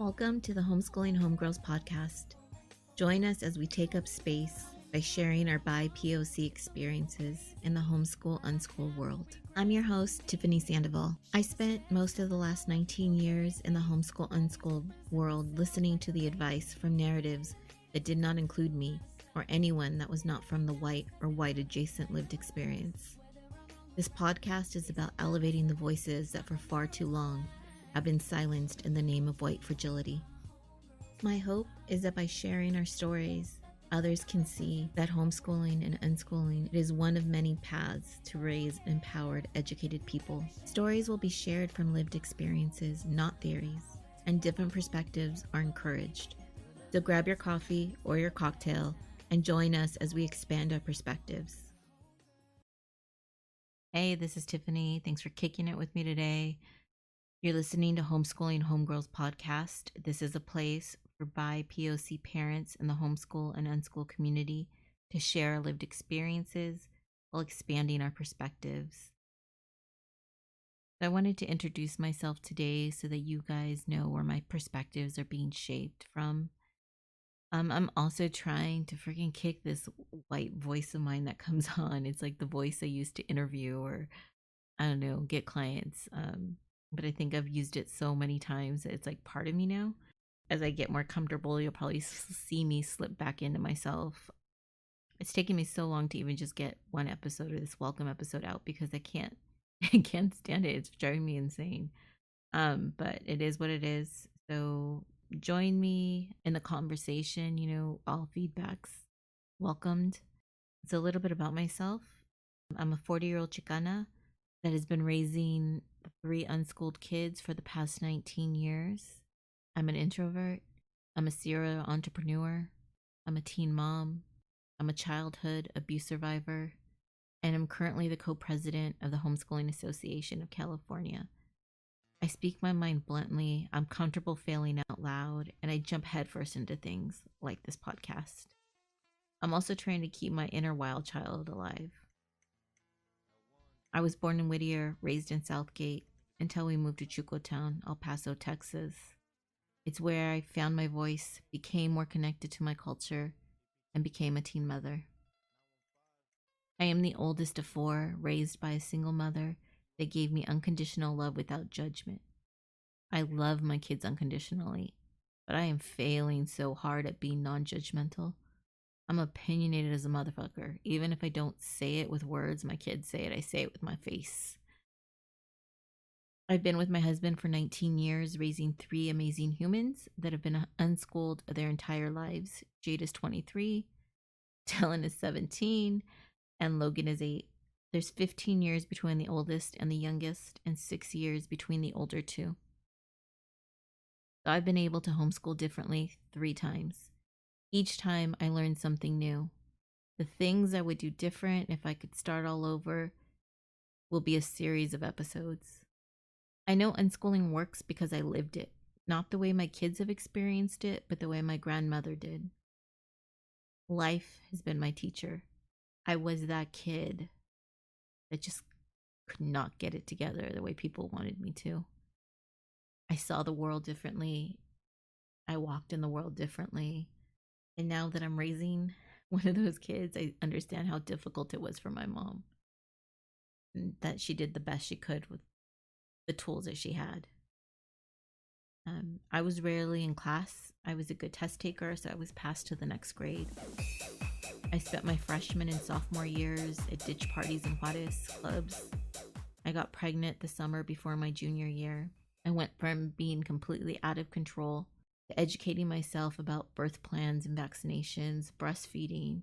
Welcome to the Homeschooling Homegirls Podcast. Join us as we take up space by sharing our BIPOC experiences in the homeschool unschool world. I'm your host, Tiffany Sandoval. I spent most of the last 19 years in the homeschool unschool world listening to the advice from narratives that did not include me or anyone that was not from the white or white adjacent lived experience. This podcast is about elevating the voices that for far too long have been silenced in the name of white fragility. My hope is that by sharing our stories, others can see that homeschooling and unschooling is one of many paths to raise empowered, educated people. Stories will be shared from lived experiences, not theories, and different perspectives are encouraged. So grab your coffee or your cocktail and join us as we expand our perspectives. Hey, this is Tiffany. Thanks for kicking it with me today. You're listening to Homeschooling Homegirls Podcast. This is a place for BIPOC parents in the homeschool and unschool community to share our lived experiences while expanding our perspectives. I wanted to introduce myself today so that you guys know where my perspectives are being shaped from. I'm also trying to freaking kick this white voice of mine that comes on. It's like the voice I used to interview or, I don't know, get clients. But I think I've used it so many times that it's like part of me now. As I get more comfortable, you'll probably see me slip back into myself. It's taken me so long to even just get one episode or this welcome episode out because I can't stand it. It's driving me insane. But it is what it is. So join me in the conversation, all feedbacks welcomed. It's a little bit about myself. I'm a 40-year-old Chicana that has been raising 3 unschooled kids for the past 19 years. I'm an introvert. I'm a serial entrepreneur. I'm a teen mom. I'm a childhood abuse survivor. And I'm currently the co-president of the Homeschooling Association of California. I speak my mind bluntly. I'm comfortable failing out loud, and I jump headfirst into things like this podcast. I'm also trying to keep my inner wild child alive. I was born in Whittier, raised in Southgate, until we moved to Chucotown, El Paso, Texas. It's where I found my voice, became more connected to my culture, and became a teen mother. I am the oldest of 4, raised by a single mother that gave me unconditional love without judgment. I love my kids unconditionally, but I am failing so hard at being non-judgmental. I'm opinionated as a motherfucker. Even if I don't say it with words, my kids say it, I say it with my face. I've been with my husband for 19 years, raising 3 amazing humans that have been unschooled their entire lives. Jade is 23, Dylan is 17, and Logan is 8. There's 15 years between the oldest and the youngest, and 6 years between the older 2. So I've been able to homeschool differently 3 times. Each time I learned something new. The things I would do different if I could start all over will be a series of episodes. I know unschooling works because I lived it, not the way my kids have experienced it, but the way my grandmother did. Life has been my teacher. I was that kid that just could not get it together the way people wanted me to. I saw the world differently. I walked in the world differently. And now that I'm raising one of those kids, I understand how difficult it was for my mom. And that she did the best she could with the tools that she had. I was rarely in class. I was a good test taker, so I was passed to the next grade. I spent my freshman and sophomore years at ditch parties and Juarez clubs. I got pregnant the summer before my junior year. I went from being completely out of control to educating myself about birth plans and vaccinations, breastfeeding,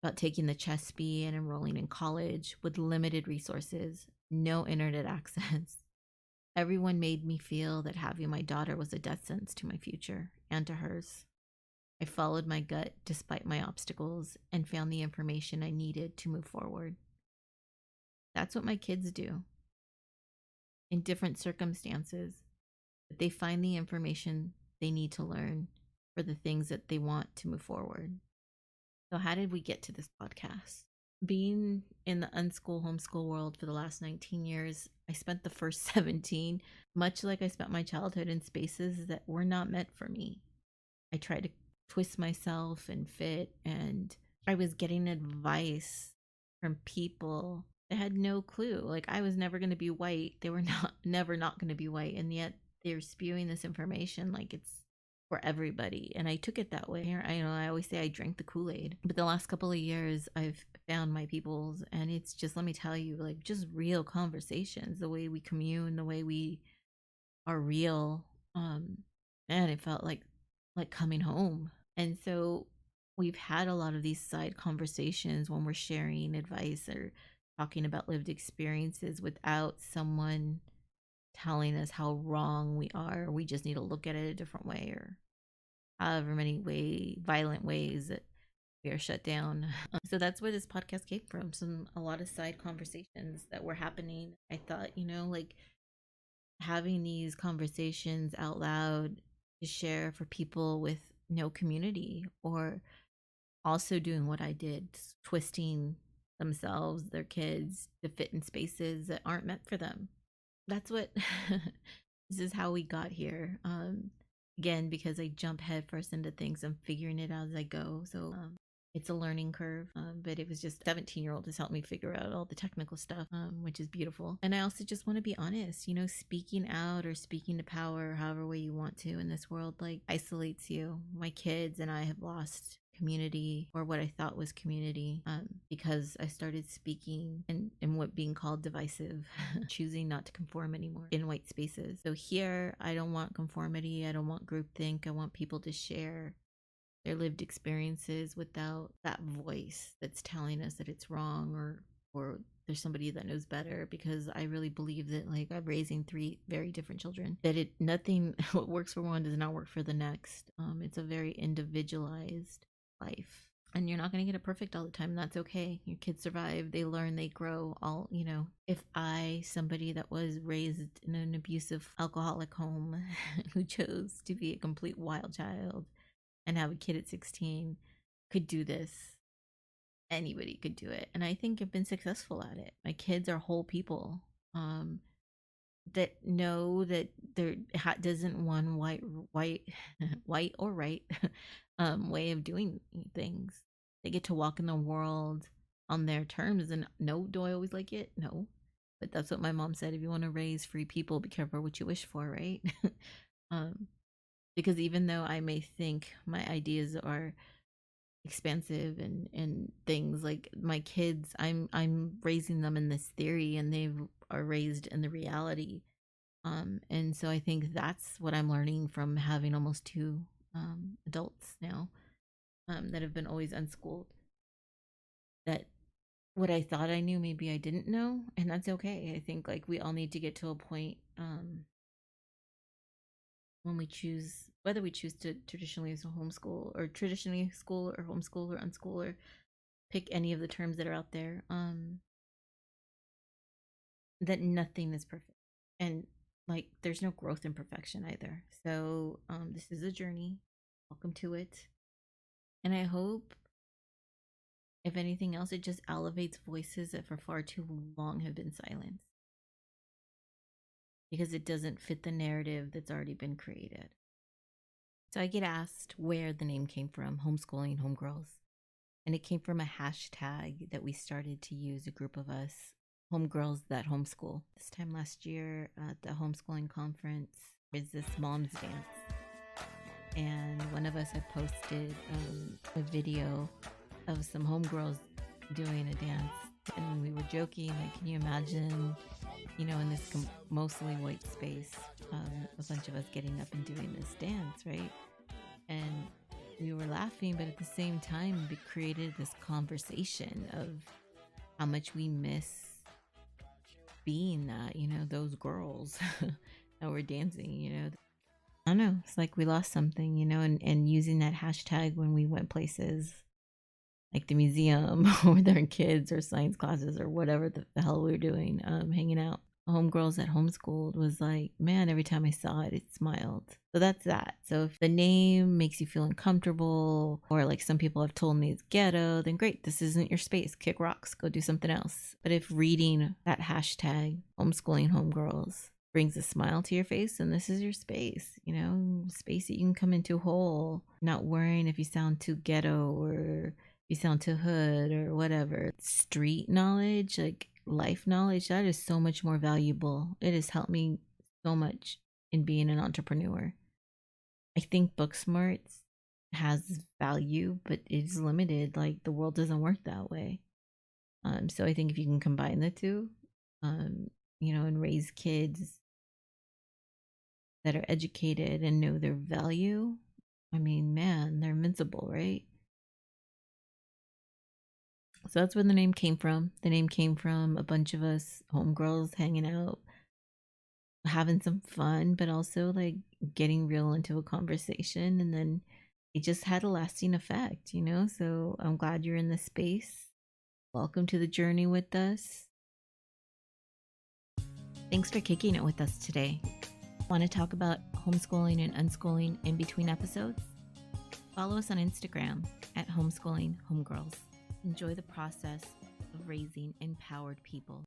about taking the CHESP and enrolling in college with limited resources, no internet access. Everyone made me feel that having my daughter was a death sentence to my future and to hers. I followed my gut despite my obstacles and found the information I needed to move forward. That's what my kids do. In different circumstances, but they find the information they need to learn for the things that they want to move forward. So how did we get to this podcast? Being in the unschool homeschool world for the last 19 years, I spent the first 17, much like I spent my childhood, in spaces that were not meant for me. I tried to twist myself and fit, and I was getting advice from people that had no clue. Like, I was never going to be white. They were never not going to be white. And yet they're spewing this information like it's for everybody. And I took it that way. I always say I drank the Kool-Aid. But the last couple of years, I've found my peoples, and it's just, let me tell you, like, just real conversations, the way we commune, the way we are real. And it felt like coming home. And so we've had a lot of these side conversations when we're sharing advice or talking about lived experiences without someone telling us how wrong we are. We just need to look at it a different way, or however many violent ways that we are shut down. So that's where this podcast came from. A lot of side conversations that were happening. I thought, like, having these conversations out loud to share for people with no community, or also doing what I did, twisting themselves, their kids, to fit in spaces that aren't meant for them. That's what this is how we got here. Again, because I jump headfirst into things, I'm figuring it out as I go. So it's a learning curve, but it was just 17-year-old has helped me figure out all the technical stuff, which is beautiful. And I also just want to be honest, speaking out or speaking to power, however way you want to in this world, like, isolates you. My kids and I have lost community, or what I thought was community, because I started speaking and what being called divisive, choosing not to conform anymore in white spaces. So here, I don't want conformity. I don't want groupthink. I want people to share their lived experiences without that voice that's telling us that it's wrong, or there's somebody that knows better. Because I really believe that, like, I'm raising 3 very different children, that nothing what works for one does not work for the next. It's a very individualized life, and you're not going to get it perfect all the time. That's okay. Your kids survive, they learn, they grow. If somebody that was raised in an abusive alcoholic home who chose to be a complete wild child and have a kid at 16, could do this, anybody could do it. And I think I've been successful at it. My kids are whole people, that know that there doesn't one white white or right way of doing things. They get to walk in the world on their terms. And no, do I always like it? No, but that's what my mom said. If you want to raise free people, be careful what you wish for, right? Because even though I may think my ideas are expansive and things, like, my kids, I'm raising them in this theory, and they are raised in the reality. And so I think that's what I'm learning from having almost 2 adults now, that have been always unschooled, that what I thought I knew, maybe I didn't know, and that's okay. I think, like, we all need to get to a point, when we choose, whether we choose to traditionally homeschool, or traditionally school, or homeschool, or unschool, or pick any of the terms that are out there, that nothing is perfect, and, like, there's no growth in perfection either. So this is a journey. Welcome to it. And I hope, if anything else, it just elevates voices that for far too long have been silenced, because it doesn't fit the narrative that's already been created. So I get asked where the name came from, Homeschooling Homegirls. And it came from a hashtag that we started to use, a group of us, homegirls that homeschool. This time last year at the homeschooling conference, is this mom's dance. And one of us had posted a video of some homegirls doing a dance. And we were joking, like, can you imagine, in this mostly white space, a bunch of us getting up and doing this dance, right? And we were laughing, but at the same time, it created this conversation of how much we miss being that, those girls that were dancing, I don't know. It's like we lost something, and using that hashtag when we went places like the museum or with our kids, or science classes, or whatever the hell we were doing, hanging out. homegirls that homeschooled was like, man, every time I saw it, it smiled. So that's that. So if the name makes you feel uncomfortable, or like some people have told me it's ghetto, then great, this isn't your space. Kick rocks, go do something else. But if reading that hashtag homeschooling homegirls brings a smile to your face, and this is your space, space that you can come into whole, not worrying if you sound too ghetto or you sound too hood or whatever. Street knowledge, like life knowledge, that is so much more valuable. It has helped me so much in being an entrepreneur. I think book smarts has value, but it's limited. Like the world doesn't work that way. So I think if you can combine the two, and raise kids that are educated and know their value, I mean, man, they're invincible, right? So that's where the name came from. The name came from a bunch of us homegirls hanging out, having some fun, but also like getting real into a conversation. And then it just had a lasting effect, So I'm glad you're in this space. Welcome to the journey with us. Thanks for kicking it with us today. Want to talk about homeschooling and unschooling in between episodes? Follow us on Instagram at Homeschooling Homegirls. Enjoy the process of raising empowered people.